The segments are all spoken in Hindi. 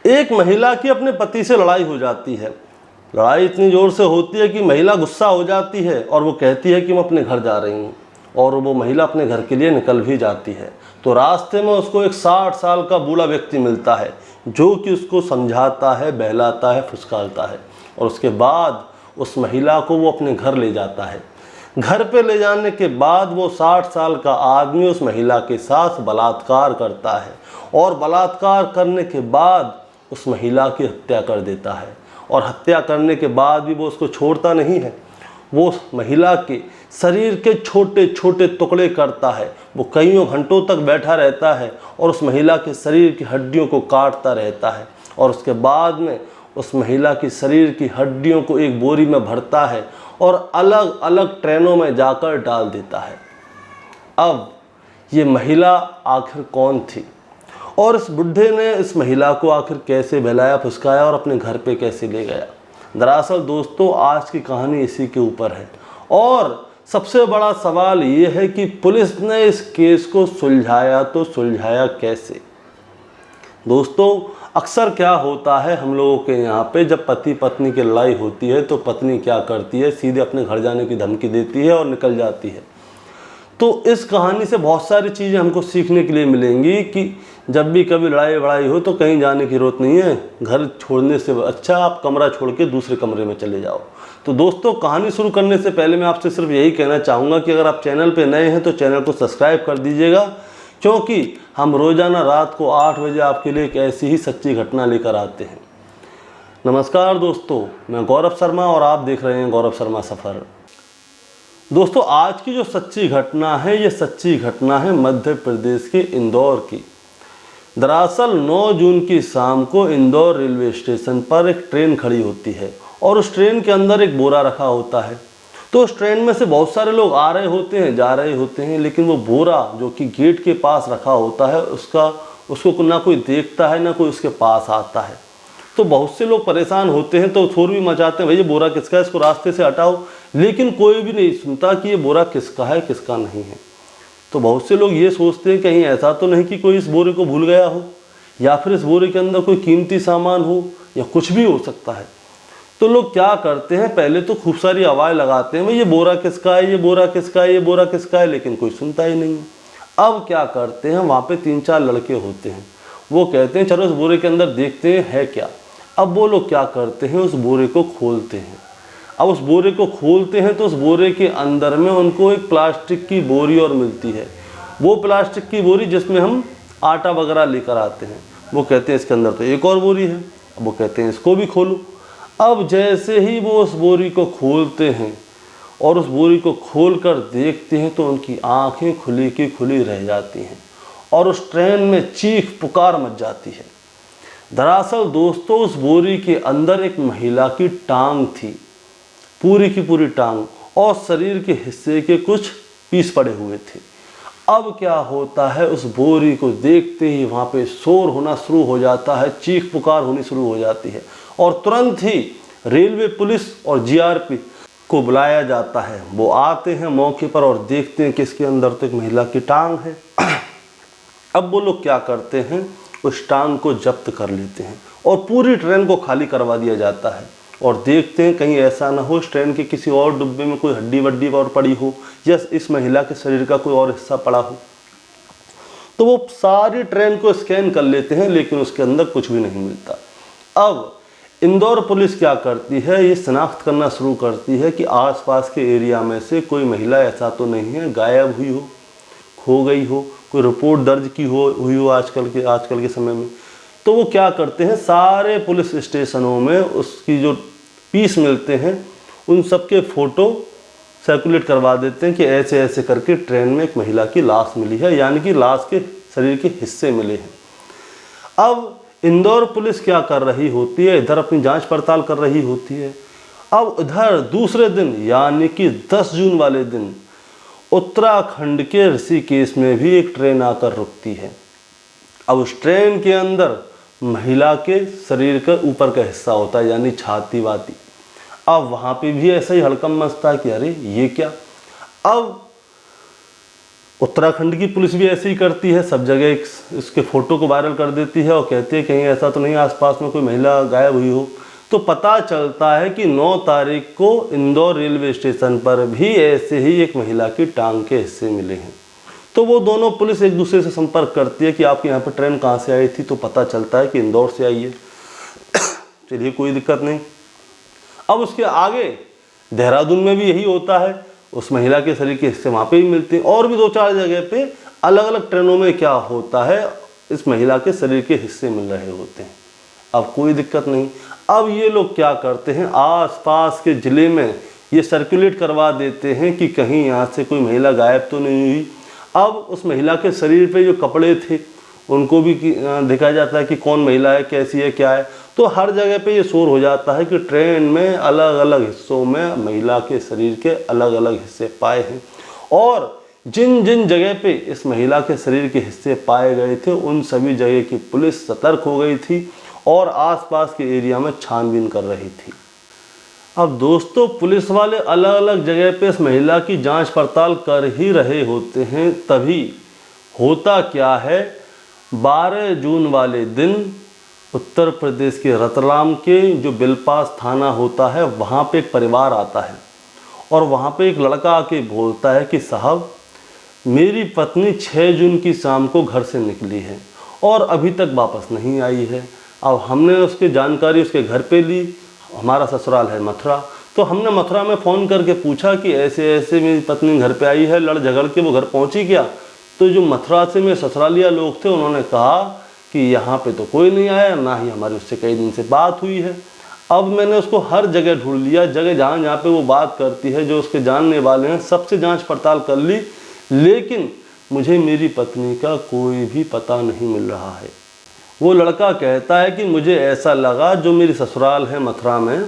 एक महिला की अपने पति से लड़ाई हो जाती है। लड़ाई इतनी ज़ोर से होती है कि महिला गुस्सा हो जाती है और वो कहती है कि मैं अपने घर जा रही हूँ, और वो महिला अपने घर के लिए निकल भी जाती है। तो रास्ते में उसको एक 60 साल का बूढ़ा व्यक्ति मिलता है जो कि उसको समझाता है, बहलाता है, फुसकारता है, और उसके बाद उस महिला को वो अपने घर ले जाता है। घर पे ले जाने के बाद वो 60 साल का आदमी उस महिला के साथ बलात्कार करता है, और बलात्कार करने के बाद उस महिला की हत्या कर देता है। और हत्या करने के बाद भी वो उसको छोड़ता नहीं है, वो उस महिला के शरीर के छोटे छोटे टुकड़े करता है। वो कईयों घंटों तक बैठा रहता है और उस महिला के शरीर की हड्डियों को काटता रहता है, और उसके बाद में उस महिला की शरीर की हड्डियों को एक बोरी में भरता है और अलग अलग ट्रेनों में जाकर डाल देता है। अब ये महिला आखिर कौन थी, और इस बुढ़े ने इस महिला को आखिर कैसे बहलाया, फुसकाया और अपने घर पे कैसे ले गया? दरअसल दोस्तों, आज की कहानी इसी के ऊपर है। और सबसे बड़ा सवाल ये है कि पुलिस ने इस केस को सुलझाया तो सुलझाया कैसे? दोस्तों, अक्सर क्या होता है हम लोगों के यहाँ पे, जब पति पत्नी की लड़ाई होती है तो पत्नी क्या करती है, सीधे अपने घर जाने की धमकी देती है और निकल जाती है। तो इस कहानी से बहुत सारी चीज़ें हमको सीखने के लिए मिलेंगी कि जब भी कभी लड़ाई वड़ाई हो तो कहीं जाने की ज़रूरत नहीं है, घर छोड़ने से अच्छा आप कमरा छोड़ के दूसरे कमरे में चले जाओ। तो दोस्तों, कहानी शुरू करने से पहले मैं आपसे सिर्फ यही कहना चाहूँगा कि अगर आप चैनल पे नए हैं तो चैनल को सब्सक्राइब कर दीजिएगा, क्योंकि हम रोज़ाना रात को 8 बजे आपके लिए एक ऐसी ही सच्ची घटना लेकर आते हैं। नमस्कार दोस्तों, मैं गौरव शर्मा और आप देख रहे हैं गौरव शर्मा सफ़र। दोस्तों, आज की जो सच्ची घटना है, ये सच्ची घटना है मध्य प्रदेश के इंदौर की। दरअसल 9 जून की शाम को इंदौर रेलवे स्टेशन पर एक ट्रेन खड़ी होती है और उस ट्रेन के अंदर एक बोरा रखा होता है। तो उस ट्रेन में से बहुत सारे लोग आ रहे होते हैं, जा रहे होते हैं, लेकिन वो बोरा जो कि गेट के पास रखा होता है उसको ना कोई देखता है, ना कोई उसके पास आता है। तो बहुत से लोग परेशान होते हैं, तो शोर भी मचाते हैं, भाई ये बोरा किसका है, इसको रास्ते से हटाओ, लेकिन कोई भी नहीं सुनता कि ये बोरा किसका है, किसका नहीं है। तो बहुत से लोग ये सोचते हैं कहीं ऐसा तो नहीं कि कोई इस बोरे को भूल गया हो, या फिर इस बोरे के अंदर कोई कीमती सामान हो, या कुछ भी हो सकता है। तो लोग क्या करते हैं, पहले तो खूब सारी आवाज़ लगाते हैं, भाई ये बोरा किसका है, ये बोरा किसका है, ये बोरा किसका है, लेकिन कोई सुनता ही नहीं है। अब क्या करते हैं, वहाँ पे 3-4 लड़के होते हैं, वो कहते हैं चलो इस बोरे के अंदर देखते हैं है क्या। अब वो लोग क्या करते हैं, उस बोरे को खोलते हैं। अब उस बोरे को खोलते हैं तो उस बोरे के अंदर में उनको एक प्लास्टिक की बोरी और मिलती है, वो प्लास्टिक की बोरी जिसमें हम आटा वगैरह लेकर आते हैं। वो कहते हैं इसके अंदर तो एक और बोरी है। अब वो कहते हैं इसको भी खोलो। अब जैसे ही वो उस बोरी को खोलते हैं और उस बोरी को खोल कर देखते हैं तो उनकी आंखें खुली की खुली रह जाती हैं और उस ट्रेन में चीख पुकार मच जाती है। दरअसल दोस्तों, उस बोरी के अंदर एक महिला की टांग थी, पूरी की पूरी टांग, और शरीर के हिस्से के कुछ पीस पड़े हुए थे। अब क्या होता है, उस बोरी को देखते ही वहाँ पे शोर होना शुरू हो जाता है, चीख पुकार होनी शुरू हो जाती है, और तुरंत ही रेलवे पुलिस और जीआरपी को बुलाया जाता है। वो आते हैं मौके पर और देखते हैं कि इसके अंदर तो एक महिला की टांग है। अब वो लोग क्या करते हैं, उस टांग को जब्त कर लेते हैं और पूरी ट्रेन को खाली करवा दिया जाता है, और देखते हैं कहीं ऐसा ना हो इस ट्रेन के किसी और डिब्बे में कोई हड्डी वड्डी और पड़ी हो, या इस महिला के शरीर का कोई और हिस्सा पड़ा हो। तो वो सारी ट्रेन को स्कैन कर लेते हैं, लेकिन उसके अंदर कुछ भी नहीं मिलता। अब इंदौर पुलिस क्या करती है, ये शनाख्त करना शुरू करती है कि आसपास के एरिया में से कोई महिला ऐसा तो नहीं है गायब हुई हो, खो गई हो, कोई रिपोर्ट दर्ज की हुई हो आजकल के समय में। तो वो क्या करते हैं, सारे पुलिस स्टेशनों में उसकी जो पीस मिलते हैं उन सब के फ़ोटो सर्कुलेट करवा देते हैं कि ऐसे ऐसे करके ट्रेन में एक महिला की लाश मिली है, यानी कि लाश के शरीर के हिस्से मिले हैं। अब इंदौर पुलिस क्या कर रही होती है, इधर अपनी जांच पड़ताल कर रही होती है। अब इधर दूसरे दिन यानी कि 10 जून वाले दिन उत्तराखंड के ऋषिकेश में भी एक ट्रेन आकर रुकती है। अब उस ट्रेन के अंदर महिला के शरीर का ऊपर का हिस्सा होता है, यानी छाती वाती। अब वहाँ पे भी ऐसा ही हड़कंप मचता है कि अरे ये क्या। अब उत्तराखंड की पुलिस भी ऐसे ही करती है, सब जगह इसके फ़ोटो को वायरल कर देती है और कहती है कहीं ऐसा तो नहीं आसपास में कोई महिला गायब हुई हो। तो पता चलता है कि 9 तारीख को इंदौर रेलवे स्टेशन पर भी ऐसे ही एक महिला की टांग के हिस्से मिले हैं। तो वो दोनों पुलिस एक दूसरे से संपर्क करती है कि आपके यहाँ पर ट्रेन कहाँ से आई थी, तो पता चलता है कि इंदौर से आई है। चलिए कोई दिक्कत नहीं। अब उसके आगे देहरादून में भी यही होता है, उस महिला के शरीर के हिस्से वहाँ पे भी मिलते हैं, और भी 2-4 जगह पे अलग अलग ट्रेनों में क्या होता है, इस महिला के शरीर के हिस्से मिल रहे होते हैं। अब कोई दिक्कत नहीं। अब ये लोग क्या करते हैं, आसपास के ज़िले में ये सर्कुलेट करवा देते हैं कि कहीं यहाँ से कोई महिला गायब तो नहीं हुई। अब उस महिला के शरीर पे जो कपड़े थे उनको भी दिखाया जाता है कि कौन महिला है, कैसी है, क्या है। तो हर जगह पे ये शोर हो जाता है कि ट्रेन में अलग अलग हिस्सों में महिला के शरीर के अलग अलग हिस्से पाए हैं, और जिन जिन जगह पे इस महिला के शरीर के हिस्से पाए गए थे उन सभी जगह की पुलिस सतर्क हो गई थी और आसपास के एरिया में छानबीन कर रही थी। अब दोस्तों, पुलिस वाले अलग अलग जगह पे इस महिला की जांच पड़ताल कर ही रहे होते हैं, तभी होता क्या है, 12 जून वाले दिन उत्तर प्रदेश के रतलाम के जो बिलपास थाना होता है वहाँ पे एक परिवार आता है और वहाँ पे एक लड़का आके बोलता है कि साहब, मेरी पत्नी 6 जून की शाम को घर से निकली है और अभी तक वापस नहीं आई है। अब हमने उसकी जानकारी उसके घर पे ली, हमारा ससुराल है मथुरा, तो हमने मथुरा में फ़ोन करके पूछा कि ऐसे ऐसे मेरी पत्नी घर पे आई है, लड़ झगड़ के वो घर पहुंची क्या। तो जो मथुरा से मेरे ससुरालिया लोग थे उन्होंने कहा कि यहाँ पे तो कोई नहीं आया, ना ही हमारी उससे कई दिन से बात हुई है। अब मैंने उसको हर जगह ढूंढ लिया, जगह जहाँ जहाँ पे वो बात करती है, जो उसके जानने वाले हैं, सबसे जांच पड़ताल कर ली, लेकिन मुझे मेरी पत्नी का कोई भी पता नहीं मिल रहा है। वो लड़का कहता है कि मुझे ऐसा लगा जो मेरी ससुराल है मथुरा में,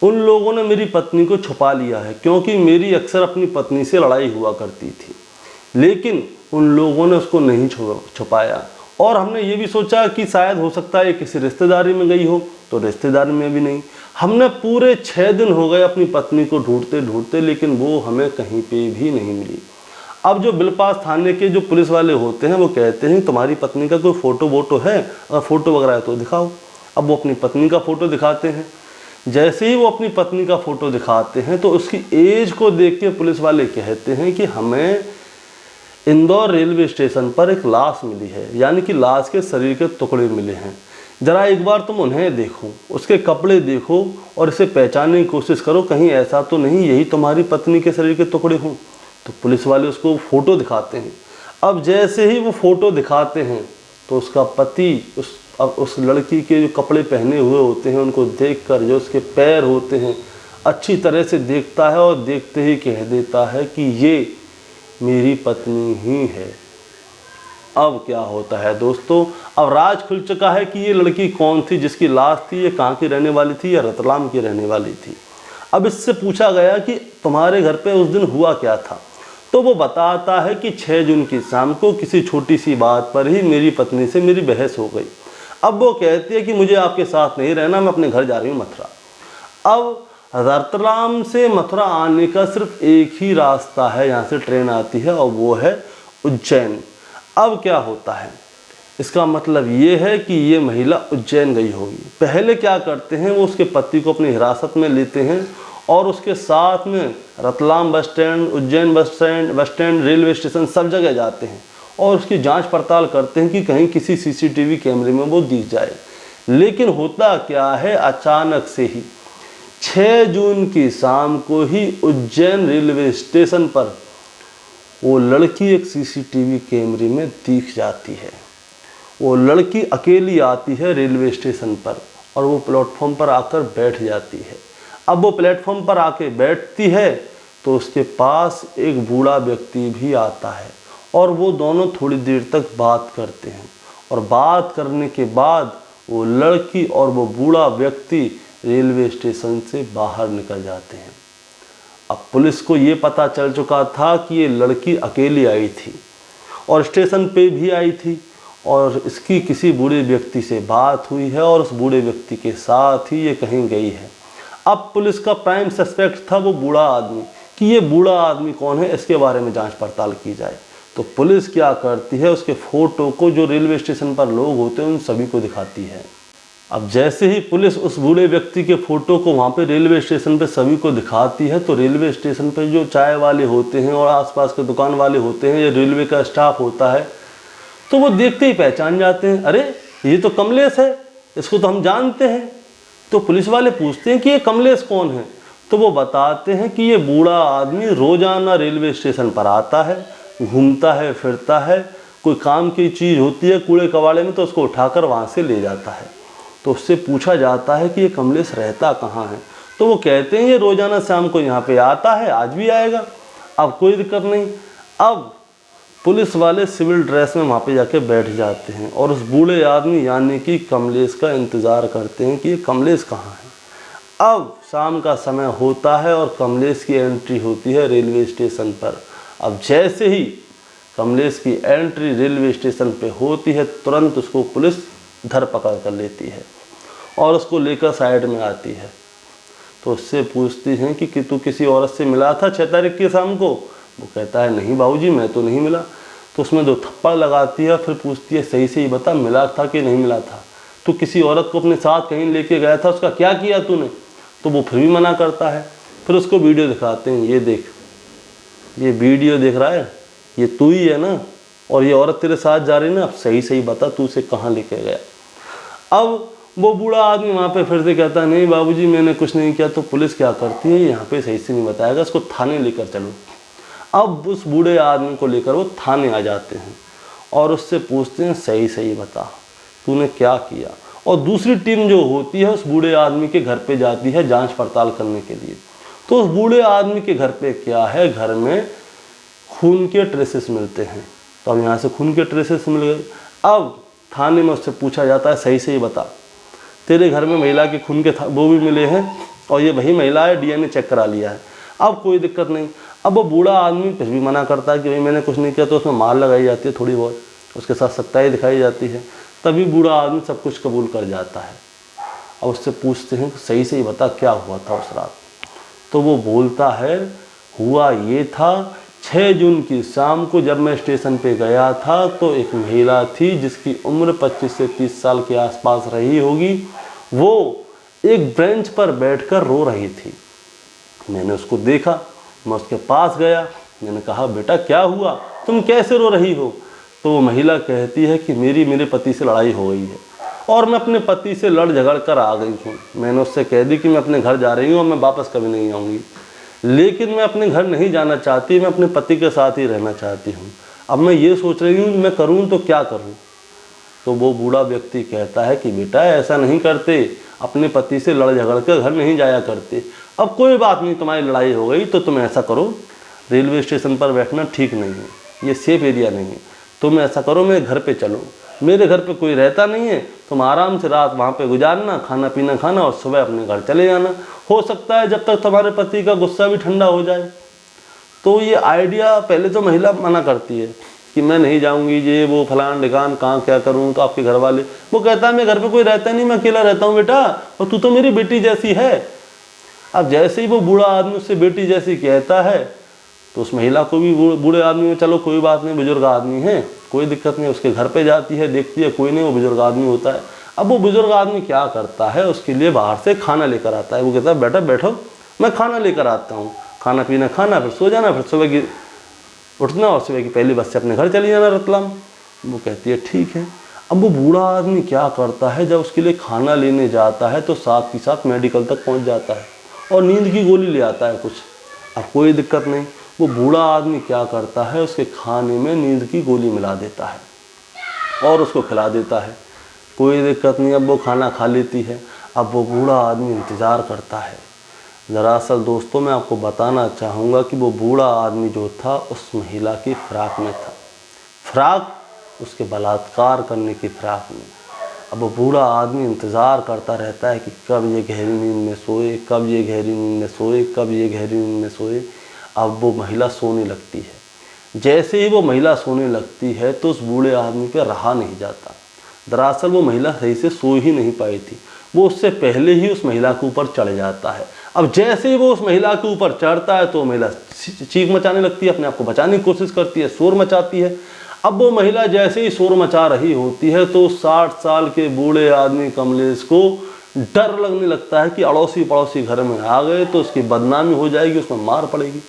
उन लोगों ने मेरी पत्नी को छुपा लिया है, क्योंकि मेरी अक्सर अपनी पत्नी से लड़ाई हुआ करती थी, लेकिन उन लोगों ने उसको नहीं छुपाया। और हमने ये भी सोचा कि शायद हो सकता है किसी रिश्तेदारी में गई हो, तो रिश्तेदारी में भी नहीं। हमने पूरे 6 दिन हो गए अपनी पत्नी को ढूंढते ढूंढते, लेकिन वो हमें कहीं पे भी नहीं मिली। अब जो बिलपास थाने के जो पुलिस वाले होते हैं वो कहते हैं तुम्हारी पत्नी का कोई फ़ोटो वोटो है, अगर फ़ोटो वगैरह है तो दिखाओ। अब वो अपनी पत्नी का फ़ोटो दिखाते हैं। जैसे ही वो अपनी पत्नी का फ़ोटो दिखाते हैं तो उसकी एज को देख के पुलिस वाले कहते हैं कि हमें इंदौर रेलवे स्टेशन पर एक लाश मिली है, यानी कि लाश के शरीर के टुकड़े मिले हैं। ज़रा एक बार तुम उन्हें देखो, उसके कपड़े देखो और इसे पहचानने की कोशिश करो, कहीं ऐसा तो नहीं यही तुम्हारी पत्नी के शरीर के टुकड़े हों। तो पुलिस वाले उसको फ़ोटो दिखाते हैं। अब जैसे ही वो फ़ोटो दिखाते हैं तो उसका पति उस लड़की के जो कपड़े पहने हुए होते हैं उनको देखकर, जो उसके पैर होते हैं, अच्छी तरह से देखता है और देखते ही कह देता है कि ये मेरी पत्नी ही है। अब क्या होता है दोस्तों, अब राज खुल चुका है कि ये लड़की कौन थी जिसकी लाश थी, ये कहाँ की रहने वाली थी, या रतलाम की रहने वाली थी। अब इससे पूछा गया कि तुम्हारे घर पे उस दिन हुआ क्या था, तो वो बताता है कि 6 जून की शाम को किसी छोटी सी बात पर ही मेरी पत्नी से मेरी बहस हो गई। अब वो कहती है कि मुझे आपके साथ नहीं रहना, मैं अपने घर जा रही हूँ मथुरा। अब रतलाम से मथुरा आने का सिर्फ एक ही रास्ता है, यहाँ से ट्रेन आती है और वो है उज्जैन। अब क्या होता है, इसका मतलब ये है कि ये महिला उज्जैन गई होगी। पहले क्या करते हैं, वो उसके पति को अपनी हिरासत में लेते हैं और उसके साथ में Ratlam bus stand, Ujjain bus stand, railway station, सब जगह जाते हैं और उसकी जांच पड़ताल करते हैं कि कहीं किसी CCTV कैमरे में वो दिख जाए। लेकिन होता क्या है, अचानक से ही 6 जून की शाम को ही उज्जैन रेलवे स्टेशन पर वो लड़की एक CCTV कैमरे में दिख जाती है। वो लड़की अकेली आती है रेलवे स्टेशन पर और वो प्लेटफॉर्म पर आकर बैठ जाती है। अब वो प्लेटफॉर्म पर आके बैठती है तो उसके पास एक बूढ़ा व्यक्ति भी आता है और वो दोनों थोड़ी देर तक बात करते हैं, और बात करने के बाद वो लड़की और वो बूढ़ा व्यक्ति रेलवे स्टेशन से बाहर निकल जाते हैं। अब पुलिस को ये पता चल चुका था कि ये लड़की अकेली आई थी और स्टेशन पे भी आई थी और इसकी किसी बूढ़े व्यक्ति से बात हुई है और उस बूढ़े व्यक्ति के साथ ही ये कहीं गई है। अब पुलिस का प्राइम सस्पेक्ट था वो बूढ़ा आदमी, कि ये बूढ़ा आदमी कौन है, इसके बारे में जांच पड़ताल की जाए। तो पुलिस क्या करती है, उसके फ़ोटो को जो रेलवे स्टेशन पर लोग होते हैं उन सभी को दिखाती है। अब जैसे ही पुलिस उस बूढ़े व्यक्ति के फ़ोटो को वहाँ पे रेलवे स्टेशन पे सभी को दिखाती है, तो रेलवे स्टेशन पे जो चाय वाले होते हैं और आसपास के दुकान वाले होते हैं या रेलवे का स्टाफ होता है, तो वो देखते ही पहचान जाते हैं, अरे ये तो कमलेश है, इसको तो हम जानते हैं। तो पुलिस वाले पूछते हैं कि ये कमलेश कौन है, तो वो बताते हैं कि ये बूढ़ा आदमी रोज़ाना रेलवे स्टेशन पर आता है, घूमता है, फिरता है, कोई काम की चीज़ होती है कूड़े कबाड़े में तो उसको उठाकर वहाँ से ले जाता है। तो उससे पूछा जाता है कि ये कमलेश रहता कहाँ है, तो वो कहते हैं ये रोज़ाना शाम को यहाँ पे आता है, आज भी आएगा, अब कोई दिक्कत नहीं। अब पुलिस वाले सिविल ड्रेस में वहाँ पे जाके बैठ जाते हैं और उस बूढ़े आदमी यानी कि कमलेश का इंतज़ार करते हैं कि ये कमलेश कहाँ है। अब शाम का समय होता है और कमलेश की एंट्री होती है रेलवे स्टेशन पर। अब जैसे ही कमलेश की एंट्री रेलवे स्टेशन पे होती है, तुरंत उसको पुलिस धर पकड़ कर लेती है और उसको लेकर साइड में आती है। तो उससे पूछती हैं कि तू किसी औरत से मिला था 6 तारीख की शाम को? वो कहता है नहीं बाबूजी, मैं तो नहीं मिला। तो उसमें 2 थप्पड़ लगाती है, फिर पूछती है सही से ही बता, मिला था कि नहीं मिला था? तू किसी औरत को अपने साथ कहीं लेके गया था, उसका क्या किया तूने? तो वो फिर भी मना करता है। फिर उसको वीडियो दिखाते हैं, ये देख, ये वीडियो देख रहा है, ये तू ही है ना, और ये औरत तेरे साथ जा रही है ना, अब सही सही बता तू उसे कहाँ लेके गया। अब वो बूढ़ा आदमी वहाँ पे फिर से कहता है नहीं बाबूजी मैंने कुछ नहीं किया। तो पुलिस क्या करती है, यहाँ पे सही से नहीं बताएगा, इसको थाने लेकर चलो। अब उस बूढ़े आदमी को लेकर वो थाने आ जाते हैं और उससे पूछते हैं सही सही बता तूने क्या किया। और दूसरी टीम जो होती है उस बूढ़े आदमी के घर पे जाती है जांच पड़ताल करने के लिए। तो उस बूढ़े आदमी के घर पे क्या है, घर में खून के ट्रेसेस मिलते हैं। तो अब यहाँ से खून के ट्रेसेस मिल गए। अब थाने में उससे पूछा जाता है सही सही बता, तेरे घर में महिला के खून के वो भी मिले हैं और ये वही महिला है, डीएनए चेक करा लिया है, अब कोई दिक्कत नहीं। अब वो बूढ़ा आदमी फिर भी मना करता है कि भाई मैंने कुछ नहीं किया। तो उसमें मार लगाई जाती है थोड़ी बहुत, उसके साथ सच्चाई दिखाई जाती है, तभी बूढ़ा आदमी सब कुछ कबूल कर जाता है। अब उससे पूछते हैं कि सही से ही बता क्या हुआ था उस रात। तो वो बोलता है हुआ ये था 6 जून की शाम को जब मैं स्टेशन पे गया था तो एक महिला थी जिसकी उम्र 25 से 30 साल के आसपास रही होगी। वो एक बेंच पर बैठकर रो रही थी। मैंने उसको देखा, मैं उसके पास गया, मैंने कहा बेटा क्या हुआ, तुम कैसे रो रही हो? तो वो महिला कहती है कि मेरे पति से लड़ाई हो गई है और मैं अपने पति से लड़ झगड़ कर आ गई हूँ। मैंने उससे कह दी कि मैं अपने घर जा रही हूँ और मैं वापस कभी नहीं आऊँगी, लेकिन मैं अपने घर नहीं जाना चाहती, मैं अपने पति के साथ ही रहना चाहती हूँ। अब मैं ये सोच रही हूँ मैं करूँ तो क्या करूँ। तो वो बूढ़ा व्यक्ति कहता है कि बेटा ऐसा नहीं करते, अपने पति से लड़ झगड़ कर घर नहीं जाया करते। अब कोई बात नहीं, तुम्हारी लड़ाई हो गई तो तुम ऐसा करो, रेलवे स्टेशन पर बैठना ठीक नहीं है, ये सेफ एरिया नहीं है, तुम ऐसा करो मेरे घर पे चलो, मेरे घर पे कोई रहता नहीं है, तुम आराम से रात वहाँ पे गुजारना, खाना पीना खाना और सुबह अपने घर चले जाना। हो सकता है जब तक तुम्हारे पति का गुस्सा भी ठंडा हो जाए। तो ये आइडिया पहले तो महिला मना करती है कि मैं नहीं जाऊँगी, ये वो फलान ढिकान कहाँ क्या करूँ। तो आपके घर वाले, वो कहता है मेरे घर पर कोई रहता नहीं, मैं अकेला रहता हूँ बेटा, और तू तो मेरी बेटी जैसी है। अब जैसे ही वो बूढ़ा आदमी उससे बेटी जैसी कहता है तो उस महिला को भी बूढ़े आदमी में चलो कोई बात नहीं, बुजुर्ग आदमी है, कोई दिक्कत नहीं, उसके घर पे जाती है, देखती है कोई नहीं, वो बुजुर्ग आदमी होता है। अब वो बुजुर्ग आदमी क्या करता है, उसके लिए बाहर से खाना लेकर आता है। वो कहता है बेटा बैठो, मैं खाना लेकर आता हूँ, खाना पीना खाना, फिर सो जाना, फिर सुबह की उठना और सुबह की पहली बस से अपने घर चली जाना रतलाम। वो कहती है ठीक है। अब वो बूढ़ा आदमी क्या करता है, जब उसके लिए खाना लेने जाता है तो साथ ही साथ मेडिकल तक पहुँच जाता है और नींद की गोली ले आता है कुछ। अब कोई दिक्कत नहीं, वो बूढ़ा आदमी क्या करता है, उसके खाने में नींद की गोली मिला देता है और उसको खिला देता है। कोई दिक्कत नहीं, अब वो खाना खा लेती है। अब वो बूढ़ा आदमी इंतज़ार करता है। दरअसल दोस्तों मैं आपको बताना चाहूँगा कि वो बूढ़ा आदमी जो था उस महिला की फ़िराक में था, फ़िराक उसके बलात्कार करने की फ़िराक में। अब वो बूढ़ा आदमी इंतज़ार करता रहता है कि कब ये गहरी नींद में सोए, कब ये गहरी नींद में सोए, कब ये गहरी नींद में सोए। अब वो महिला सोने लगती है। जैसे ही वो महिला सोने लगती है तो उस बूढ़े आदमी पे रहा नहीं जाता। दरअसल वो महिला सही से सो ही नहीं पाई थी, वो उससे पहले ही उस महिला के ऊपर चढ़ जाता है। अब जैसे ही वो उस महिला के ऊपर चढ़ता है तो महिला चीख मचाने लगती है, अपने आप को बचाने की कोशिश करती है, शोर मचाती है। अब वो महिला जैसे ही शोर मचा रही होती है तो 60 साल के बूढ़े आदमी कमलेश को डर लगने लगता है कि अड़ोसी पड़ोसी घर में आ गए तो उसकी बदनामी हो जाएगी, उसमें मार पड़ेगी।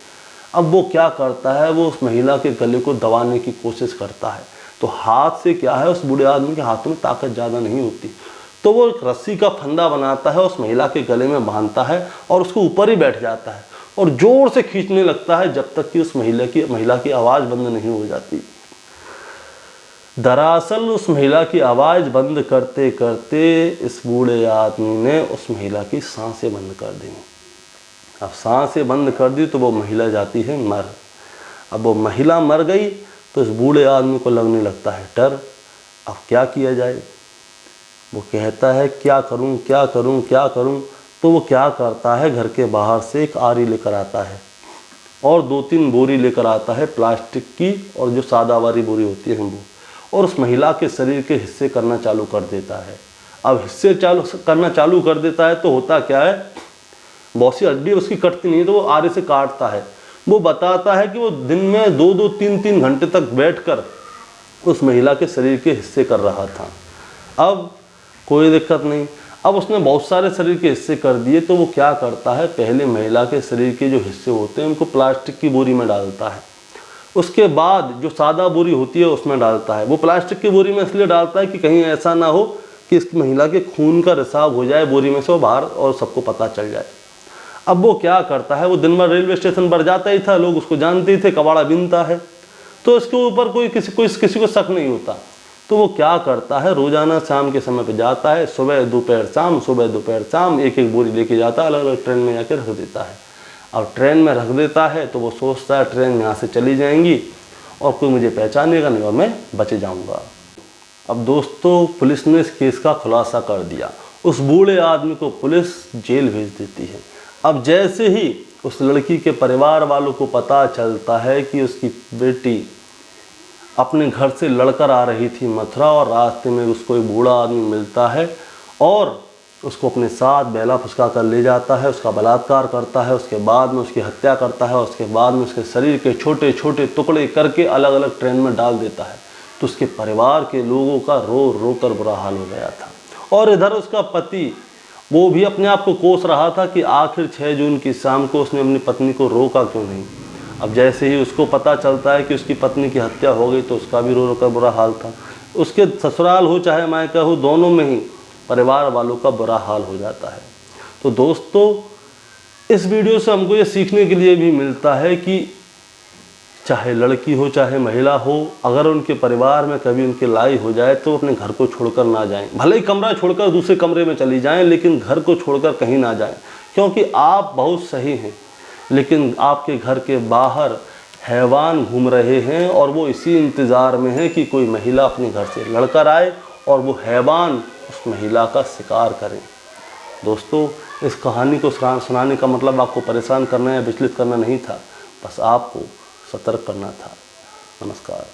अब वो क्या करता है, वो उस महिला के गले को दबाने की कोशिश करता है। तो हाथ से क्या है, उस बूढ़े आदमी के हाथों में ताकत ज़्यादा नहीं होती, तो वो एक रस्सी का फंदा बनाता है, उस महिला के गले में बांधता है और उसके ऊपर ही बैठ जाता है और जोर से खींचने लगता है जब तक कि उस महिला की आवाज़ बंद नहीं हो जाती। दरअसल उस महिला की आवाज़ बंद करते करते इस बूढ़े आदमी ने उस महिला की सांसें बंद कर दी। अब सांसें बंद कर दी तो वो महिला जाती है मर। अब वो महिला मर गई तो इस बूढ़े आदमी को लगने लगता है डर। अब क्या किया जाए, वो कहता है क्या करूं क्या करूं क्या करूं। तो वो क्या करता है, घर के बाहर से एक आरी लेकर आता है और 2-3 बोरी लेकर आता है प्लास्टिक की, और जो सादा वाली बोरी होती है वो, और उस महिला के शरीर के हिस्से करना चालू कर देता है। अब हिस्से करना चालू कर देता है तो होता क्या है, बहुत सी हड्डी उसकी कटती नहीं है तो वो आरे से काटता है। वो बताता है कि वो दिन में 2-2 3-3 घंटे तक बैठकर उस महिला के शरीर के हिस्से कर रहा था। अब कोई दिक्कत नहीं, अब उसने बहुत सारे शरीर के हिस्से कर दिए तो वो क्या करता है, पहले महिला के शरीर के जो हिस्से होते हैं उनको प्लास्टिक की बोरी में डालता है, उसके बाद जो सादा बोरी होती है उसमें डालता है। वो प्लास्टिक की बोरी में इसलिए डालता है कि कहीं ऐसा ना हो कि इस महिला के खून का रिसाव हो जाए बोरी में से वो बाहर और सबको पता चल जाए। अब वो क्या करता है, वो दिन भर रेलवे स्टेशन पर जाता ही था, लोग उसको जानते ही थे, कबाड़ा बिनता है, तो इसके ऊपर किसी को शक नहीं होता। तो वो क्या करता है, रोजाना शाम के समय पे जाता है, सुबह दोपहर शाम एक एक बोरी लेके जाता है, अलग अलग ट्रेन में जाकर रख देता है। अब ट्रेन में रख देता है तो वो सोचता है ट्रेन यहाँ से चली जाएंगी और कोई मुझे पहचानेगा नहीं और मैं बच जाऊँगा। अब दोस्तों पुलिस ने इस केस का खुलासा कर दिया, उस बूढ़े आदमी को पुलिस जेल भेज देती है। अब जैसे ही उस लड़की के परिवार वालों को पता चलता है कि उसकी बेटी अपने घर से लड़कर आ रही थी मथुरा और रास्ते में उसको एक बूढ़ा आदमी मिलता है और उसको अपने साथ बेला फुसका कर ले जाता है, उसका बलात्कार करता है, उसके बाद में उसकी हत्या करता है, उसके बाद में उसके शरीर के छोटे छोटे टुकड़े करके अलग अलग ट्रेन में डाल देता है। तो उसके परिवार के लोगों का रो रो कर बुरा हाल हो गया था। और इधर उसका पति, वो भी अपने आप को कोस रहा था कि आखिर 6 जून की शाम को उसने अपनी पत्नी को रोका क्यों नहीं। अब जैसे ही उसको पता चलता है कि उसकी पत्नी की हत्या हो गई तो उसका भी रो रो कर बुरा हाल था। उसके ससुराल हो चाहे मायका हो, दोनों में ही परिवार वालों का बुरा हाल हो जाता है। तो दोस्तों इस वीडियो से हमको ये सीखने के लिए भी मिलता है कि चाहे लड़की हो चाहे महिला हो, अगर उनके परिवार में कभी उनकी लड़ाई हो जाए तो अपने घर को छोड़कर ना जाएं। भले ही कमरा छोड़कर दूसरे कमरे में चली जाएं, लेकिन घर को छोड़कर कहीं ना जाएं, क्योंकि आप बहुत सही हैं लेकिन आपके घर के बाहर हैवान घूम रहे हैं और वो इसी इंतज़ार में है कि कोई महिला अपने घर से लड़कर आए और वो हैवान उस महिला का शिकार करें। दोस्तों इस कहानी को सुनाने का मतलब आपको परेशान करना या विचलित करना नहीं था, बस आपको सतर्क करना था। नमस्कार।